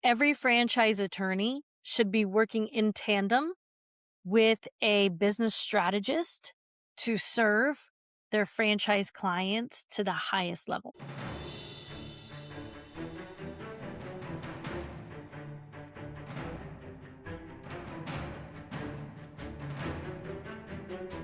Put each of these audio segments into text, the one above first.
Every franchise attorney should be working in tandem with a business strategist to serve their franchise clients to the highest level.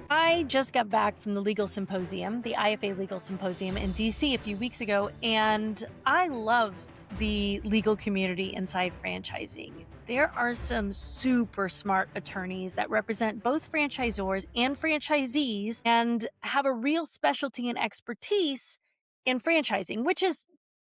I just got back from the legal symposium, the IFA legal symposium in DC a few weeks ago, and I love the legal community inside franchising. There are some super smart attorneys that represent both franchisors and franchisees and have a real specialty and expertise in franchising, which is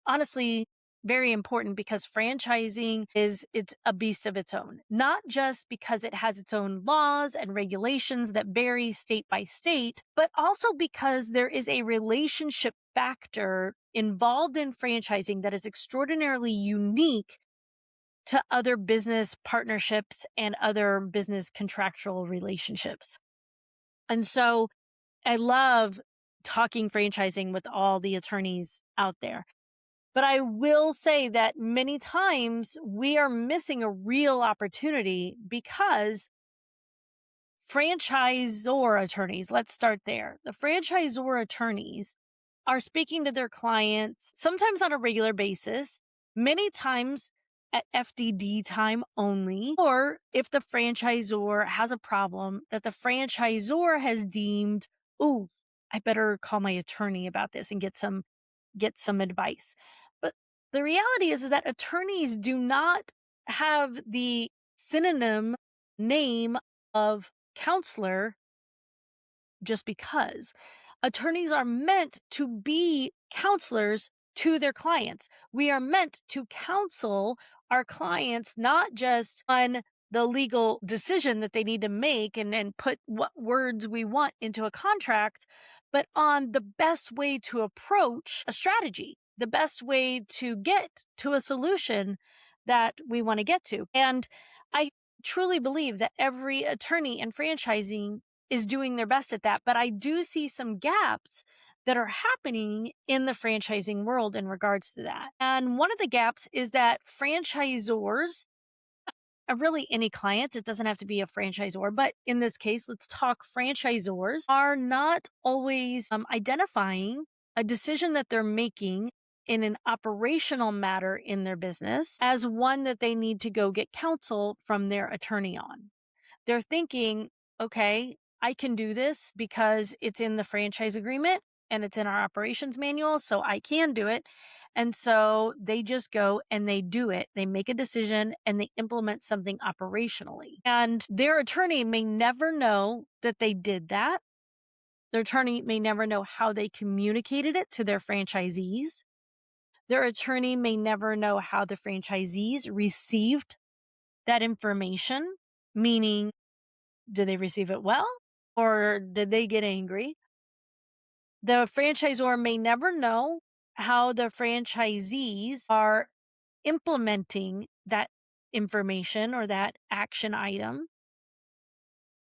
honestly very important because franchising it's a beast of its own, not just because it has its own laws and regulations that vary state by state, but also because there is a relationship factor involved in franchising that is extraordinarily unique to other business partnerships and other business contractual relationships. And so I love talking franchising with all the attorneys out there. But I will say that many times we are missing a real opportunity because franchisor attorneys, let's start there. The franchisor attorneys are speaking to their clients sometimes on a regular basis, many times at FDD time only, or if the franchisor has a problem that the franchisor has deemed, oh, I better call my attorney about this and get some advice. But the reality is that attorneys do not have the synonym name of counselor just because. Attorneys are meant to be counselors to their clients. We are meant to counsel our clients not just on the legal decision that they need to make and put what words we want into a contract, but on the best way to approach a strategy, the best way to get to a solution that we want to get to. And I truly believe that every attorney in franchising is doing their best at that. But I do see some gaps that are happening in the franchising world in regards to that. And one of the gaps is that franchisors, really any client, it doesn't have to be a franchisor, but in this case, let's talk franchisors, are not always identifying a decision that they're making in an operational matter in their business as one that they need to go get counsel from their attorney on. They're thinking, okay, I can do this because it's in the franchise agreement and it's in our operations manual, so I can do it. And so they just go and they do it. They make a decision and they implement something operationally. And their attorney may never know that they did that. Their attorney may never know how they communicated it to their franchisees. Their attorney may never know how the franchisees received that information, meaning, did they receive it well or did they get angry? The franchisor may never know how the franchisees are implementing that information or that action item,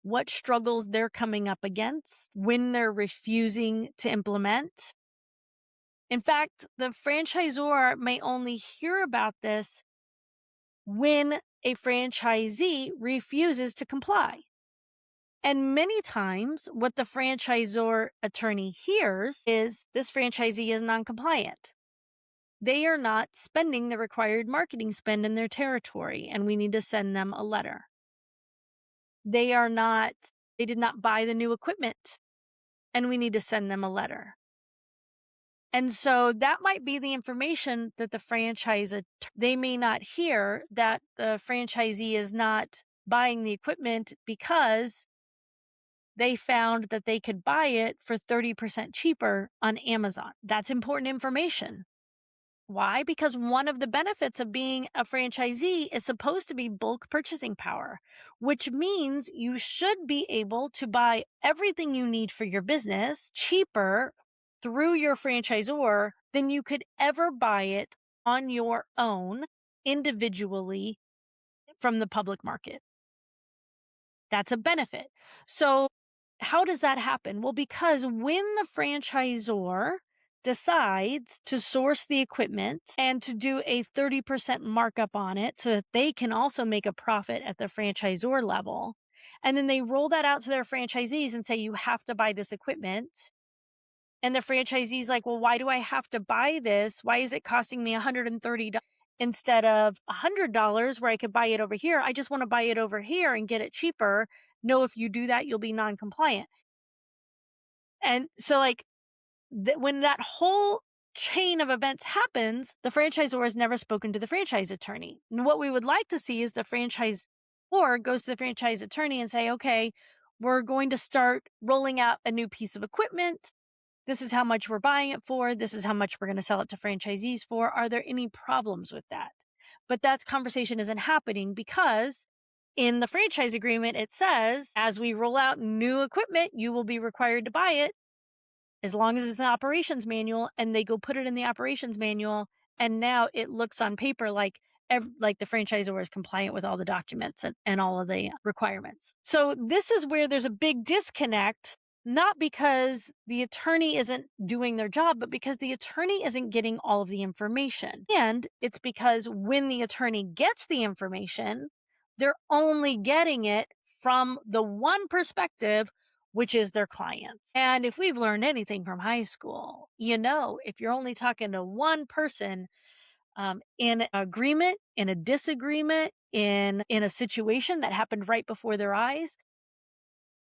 what struggles they're coming up against when they're refusing to implement. In fact, the franchisor may only hear about this when a franchisee refuses to comply. And many times what the franchisor attorney hears is this franchisee is non-compliant. They are not spending the required marketing spend in their territory, and we need to send them a letter. They did not buy the new equipment, and we need to send them a letter. And so that might be the information that they may not hear that the franchisee is not buying the equipment because they found that they could buy it for 30% cheaper on Amazon. That's important information. Why? Because one of the benefits of being a franchisee is supposed to be bulk purchasing power, which means you should be able to buy everything you need for your business cheaper through your franchisor than you could ever buy it on your own individually from the public market. That's a benefit. So how does that happen? Well, because when the franchisor decides to source the equipment and to do a 30% markup on it so that they can also make a profit at the franchisor level. And then they roll that out to their franchisees and say, you have to buy this equipment. And the franchisee's like, well, why do I have to buy this? Why is it costing me $130 instead of $100 where I could buy it over here? I just want to buy it over here and get it cheaper. No, if you do that, you'll be non-compliant. And so like when that whole chain of events happens, the franchisor has never spoken to the franchise attorney. And what we would like to see is the franchisor goes to the franchise attorney and say, okay, we're going to start rolling out a new piece of equipment. This is how much we're buying it for. This is how much we're going to sell it to franchisees for. Are there any problems with that? But that conversation isn't happening because in the franchise agreement, it says, as we roll out new equipment, you will be required to buy it as long as it's the operations manual, and they go put it in the operations manual. And now it looks on paper like the franchisor is compliant with all the documents and all of the requirements. So this is where there's a big disconnect, not because the attorney isn't doing their job, but because the attorney isn't getting all of the information. And it's because when the attorney gets the information, they're only getting it from the one perspective, which is their clients. And if we've learned anything from high school, if you're only talking to one person in an agreement, in a disagreement, in a situation that happened right before their eyes,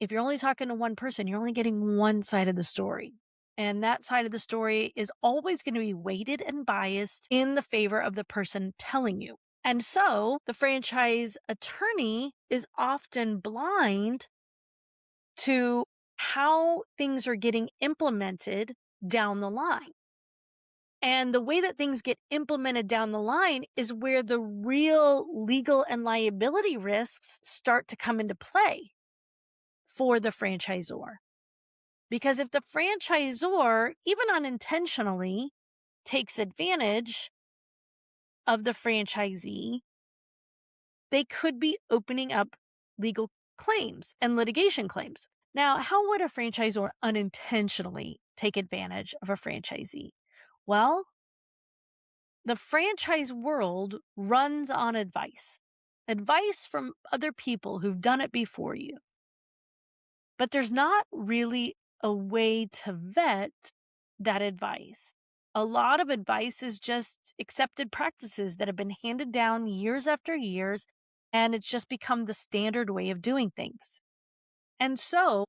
if you're only talking to one person, you're only getting one side of the story. And that side of the story is always going to be weighted and biased in the favor of the person telling you. And so the franchise attorney is often blind to how things are getting implemented down the line. And the way that things get implemented down the line is where the real legal and liability risks start to come into play for the franchisor. Because if the franchisor, even unintentionally, takes advantage of the franchisee, they could be opening up legal claims and litigation claims. Now, how would a franchisor unintentionally take advantage of a franchisee? Well, the franchise world runs on advice from other people who've done it before you. But there's not really a way to vet that advice. A lot of advice is just accepted practices that have been handed down years after years, and it's just become the standard way of doing things. And so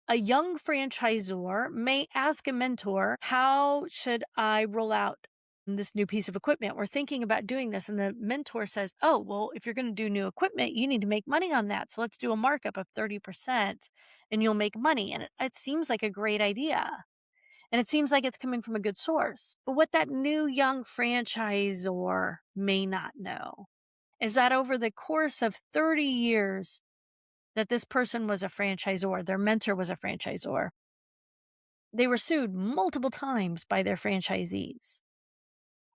a young franchisor may ask a mentor, how should I roll out this new piece of equipment? We're thinking about doing this. And the mentor says, oh, well, if you're going to do new equipment, you need to make money on that. So let's do a markup of 30% and you'll make money. And it seems like a great idea. And it seems like it's coming from a good source. But what that new young franchisor may not know is that over the course of 30 years that this person was a franchisor, their mentor was a franchisor, they were sued multiple times by their franchisees,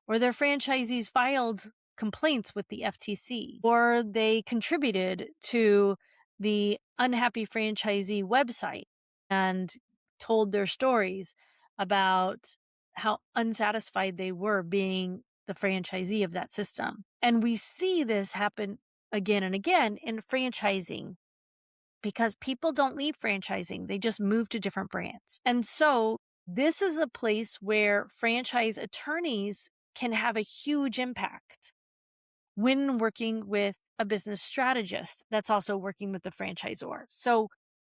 or their franchisees filed complaints with the FTC, or they contributed to the unhappy franchisee website and told their stories about how unsatisfied they were being the franchisee of that system. And we see this happen again and again in franchising because people don't leave franchising. They just move to different brands. And so this is a place where franchise attorneys can have a huge impact when working with a business strategist that's also working with the franchisor. So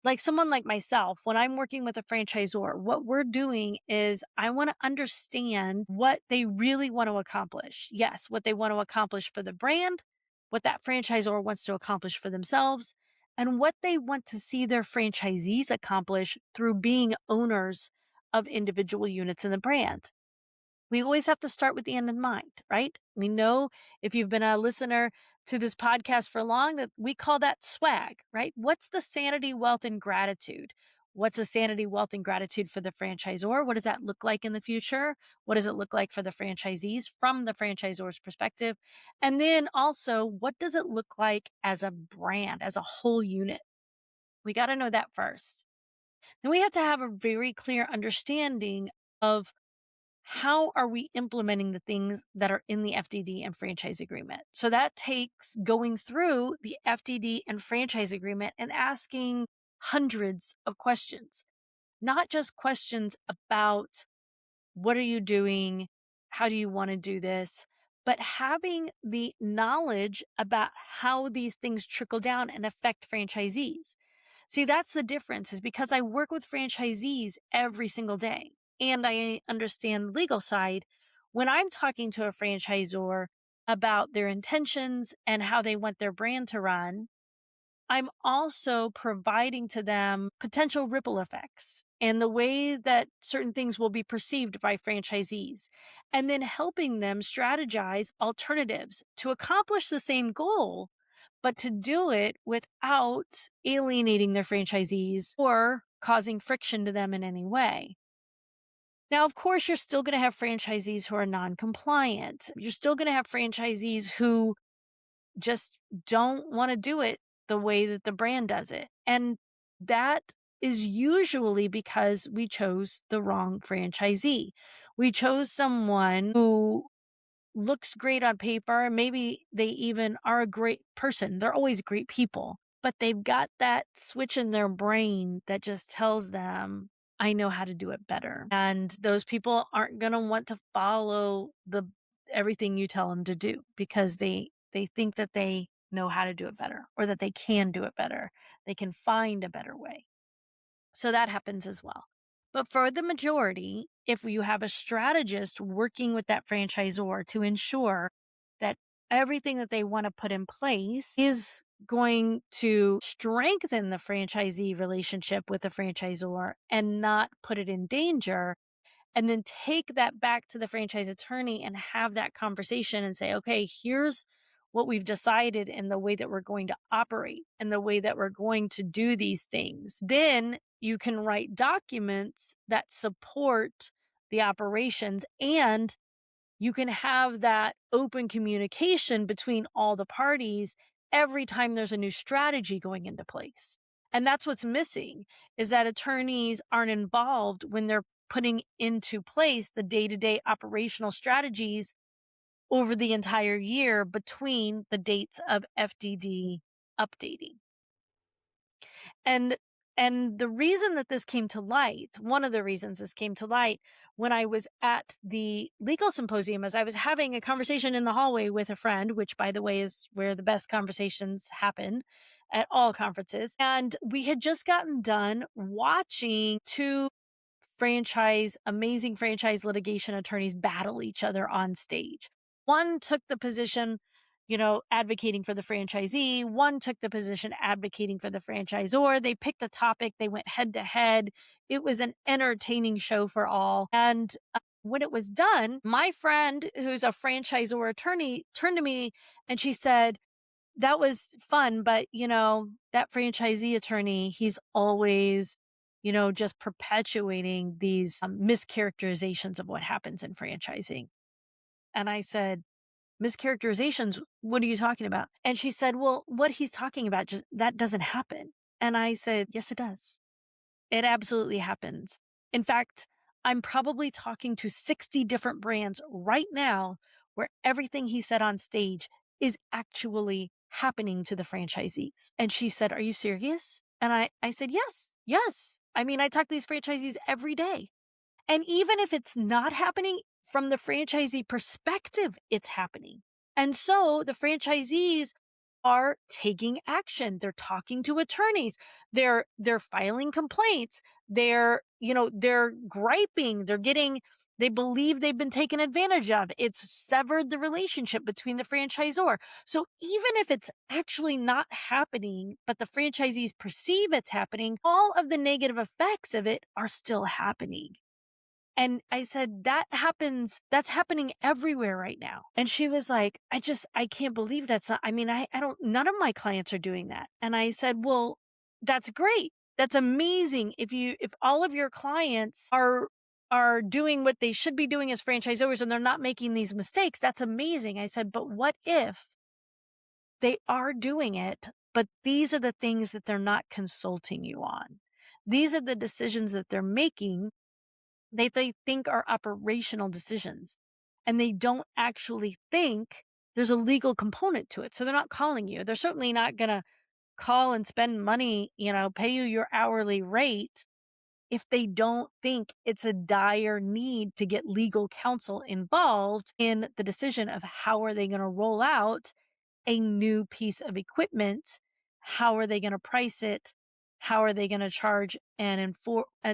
like someone like myself, when I'm working with a franchisor, what we're doing is I want to understand what they really want to accomplish. Yes, what they want to accomplish for the brand, what that franchisor wants to accomplish for themselves, and what they want to see their franchisees accomplish through being owners of individual units in the brand. We always have to start with the end in mind, right? We know if you've been a listener to this podcast for long that we call that swag, right? What's the sanity, wealth, and gratitude? What's the sanity, wealth, and gratitude for the franchisor? What does that look like in the future? What does it look like for the franchisees from the franchisor's perspective? And then also, what does it look like as a brand, as a whole unit? We got to know that first. Then we have to have a very clear understanding of how are we implementing the things that are in the FDD and franchise agreement? So that takes going through the FDD and franchise agreement and asking hundreds of questions, not just questions about what are you doing? How do you want to do this? But having the knowledge about how these things trickle down and affect franchisees. See, that's the difference is because I work with franchisees every single day and I understand the legal side. When I'm talking to a franchisor about their intentions and how they want their brand to run, I'm also providing to them potential ripple effects and the way that certain things will be perceived by franchisees, and then helping them strategize alternatives to accomplish the same goal, but to do it without alienating their franchisees or causing friction to them in any way. Now, of course, you're still going to have franchisees who are non compliant. You're still going to have franchisees who just don't want to do it the way that the brand does it. And that is usually because we chose the wrong franchisee. We chose someone who looks great on paper. Maybe they even are a great person. They're always great people, but they've got that switch in their brain that just tells them, I know how to do it better. And those people aren't going to want to follow the everything you tell them to do because they think that they know how to do it better or that they can do it better. They can find a better way. So that happens as well. But for the majority, if you have a strategist working with that franchisor to ensure that everything that they want to put in place is going to strengthen the franchisee relationship with the franchisor and not put it in danger, and then take that back to the franchise attorney and have that conversation and say, okay, here's what we've decided and the way that we're going to operate and the way that we're going to do these things. Then you can write documents that support the operations, and you can have that open communication between all the parties every time there's a new strategy going into place. And that's what's missing, is that attorneys aren't involved when they're putting into place the day-to-day operational strategies over the entire year between the dates of FDD updating. And the reason that this came to light, one of the reasons this came to light when I was at the legal symposium, is I was having a conversation in the hallway with a friend, which by the way is where the best conversations happen at all conferences. And we had just gotten done watching two amazing franchise litigation attorneys battle each other on stage. One took the position, advocating for the franchisee. One took the position advocating for the franchisor. They picked a topic. They went head to head. It was an entertaining show for all. And when it was done, my friend, who's a franchisor attorney, turned to me and she said, that was fun, but that franchisee attorney, he's always, just perpetuating these mischaracterizations of what happens in franchising. And I said, mischaracterizations, what are you talking about? And she said, well, what he's talking about, just that doesn't happen. And I said, yes, it does. It absolutely happens. In fact, I'm probably talking to 60 different brands right now where everything he said on stage is actually happening to the franchisees. And she said, are you serious? And I said, yes, yes. I mean, I talk to these franchisees every day. And even if it's not happening from the franchisee perspective, it's happening. And so the franchisees are taking action. They're talking to attorneys. They're filing complaints. They're griping. They believe they've been taken advantage of. It's severed the relationship between the franchisor. So even if it's actually not happening, but the franchisees perceive it's happening, all of the negative effects of it are still happening. And I said, that's happening everywhere right now. And she was like, I can't believe that's not, I mean, I don't, none of my clients are doing that. And I said, well, that's great. That's amazing. If all of your clients are doing what they should be doing as franchisors and they're not making these mistakes, that's amazing. I said, but what if they are doing it, but these are the things that they're not consulting you on? These are the decisions that they're making they think are operational decisions, and they don't actually think there's a legal component to it. So they're not calling you. They're certainly not going to call and spend money, pay you your hourly rate if they don't think it's a dire need to get legal counsel involved in the decision of how are they going to roll out a new piece of equipment. How are they going to price it? How are they going to charge and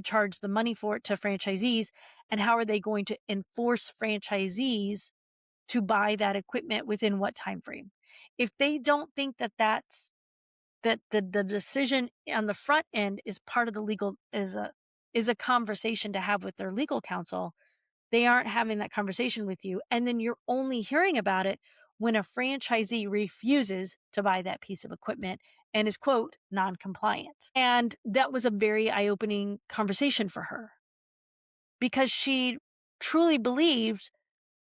charge the money for it to franchisees? And how are they going to enforce franchisees to buy that equipment within what time frame? If they don't think that the decision on the front end is part of the legal is a conversation to have with their legal counsel, they aren't having that conversation with you. And then you're only hearing about it when a franchisee refuses to buy that piece of equipment and is, quote, non-compliant. And that was a very eye-opening conversation for her because she truly believed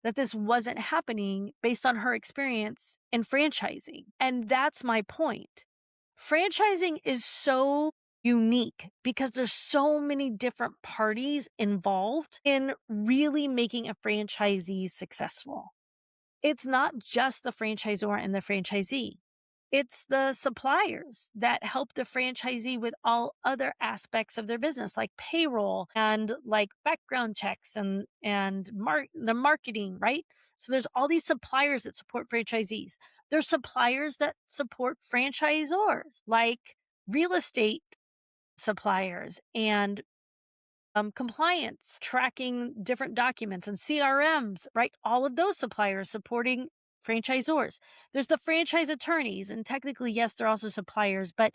that this wasn't happening based on her experience in franchising. And that's my point. Franchising is so unique because there's so many different parties involved in really making a franchisee successful. It's not just the franchisor and the franchisee. It's the suppliers that help the franchisee with all other aspects of their business, like payroll and like background checks and the marketing, right? So there's all these suppliers that support franchisees. There's suppliers that support franchisors, like real estate suppliers and compliance, tracking different documents and CRMs, right? All of those suppliers supporting franchisors. There's the franchise attorneys, and technically, yes, they're also suppliers, but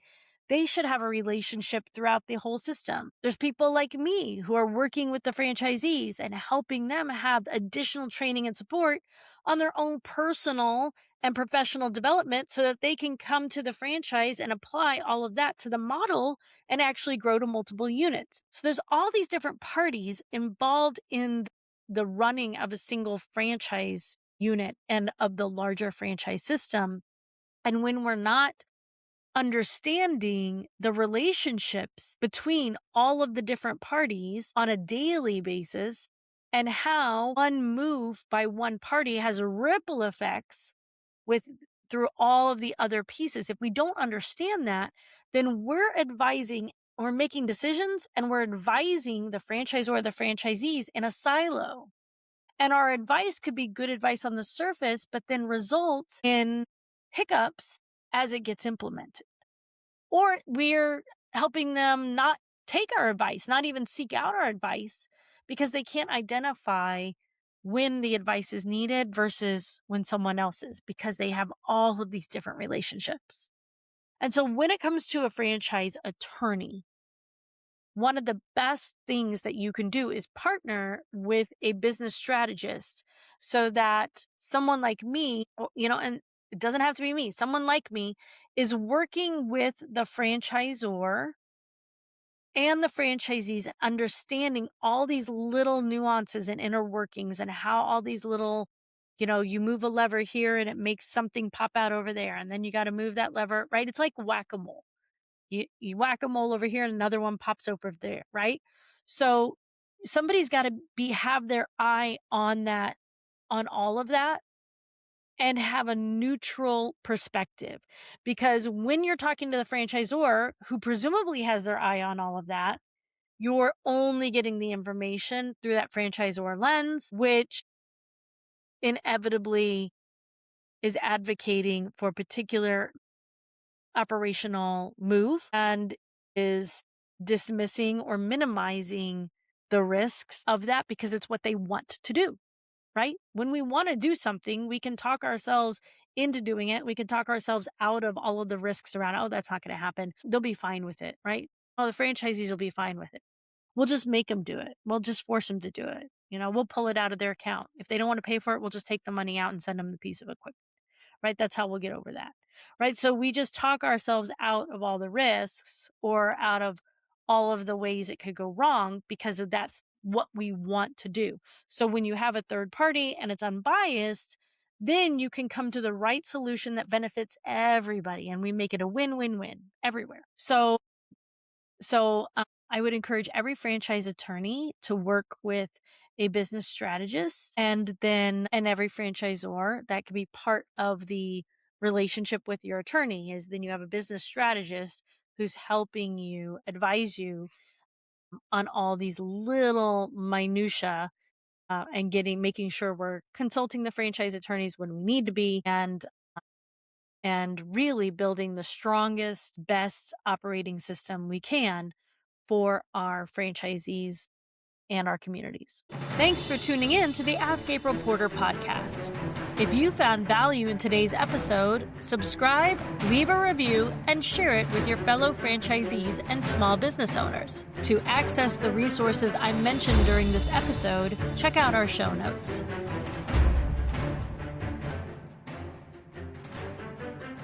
they should have a relationship throughout the whole system. There's people like me who are working with the franchisees and helping them have additional training and support on their own personal and professional development so that they can come to the franchise and apply all of that to the model and actually grow to multiple units. So there's all these different parties involved in the running of a single franchise unit and of the larger franchise system. And when we're not understanding the relationships between all of the different parties on a daily basis and how one move by one party has ripple effects with through all of the other pieces. If we don't understand that, then we're making decisions and we're advising the franchisor or the franchisees in a silo. And our advice could be good advice on the surface, but then results in hiccups as it gets implemented. Or we're helping them not take our advice, not even seek out our advice because they can't identify when the advice is needed versus when someone else is because they have all of these different relationships. And so when it comes to a franchise attorney, one of the best things that you can do is partner with a business strategist so that someone like me, and it doesn't have to be me, someone like me is working with the franchisor and the franchisees, understanding all these little nuances and inner workings and how all these little, you move a lever here and it makes something pop out over there. And then you got to move that lever, right? It's like whack-a-mole. You whack a mole over here and another one pops over there, right? So somebody's got to have their eye on that, on all of that, and have a neutral perspective. Because when you're talking to the franchisor, who presumably has their eye on all of that, you're only getting the information through that franchisor lens, which inevitably is advocating for a particular operational move and is dismissing or minimizing the risks of that because it's what they want to do, right? When we want to do something, we can talk ourselves into doing it. We can talk ourselves out of all of the risks around, oh, that's not going to happen. They'll be fine with it, right? Oh, the franchisees will be fine with it. We'll just make them do it. We'll just force them to do it. We'll pull it out of their account. If they don't want to pay for it, we'll just take the money out and send them the piece of equipment, right? That's how we'll get over that, right? So we just talk ourselves out of all the risks or out of all of the ways it could go wrong because that's what we want to do. So when you have a third party and it's unbiased, then you can come to the right solution that benefits everybody and we make it a win-win-win everywhere. So I would encourage every franchise attorney to work with a business strategist, and every franchisor, that could be part of the relationship with your attorney, is then you have a business strategist who's helping you, advise you on all these little minutia, and making sure we're consulting the franchise attorneys when we need to be, and really building the strongest, best operating system we can for our franchisees and our communities. Thanks for tuning in to the Ask April Porter podcast. If you found value in today's episode, subscribe, leave a review, and share it with your fellow franchisees and small business owners. To access the resources I mentioned during this episode, check out our show notes.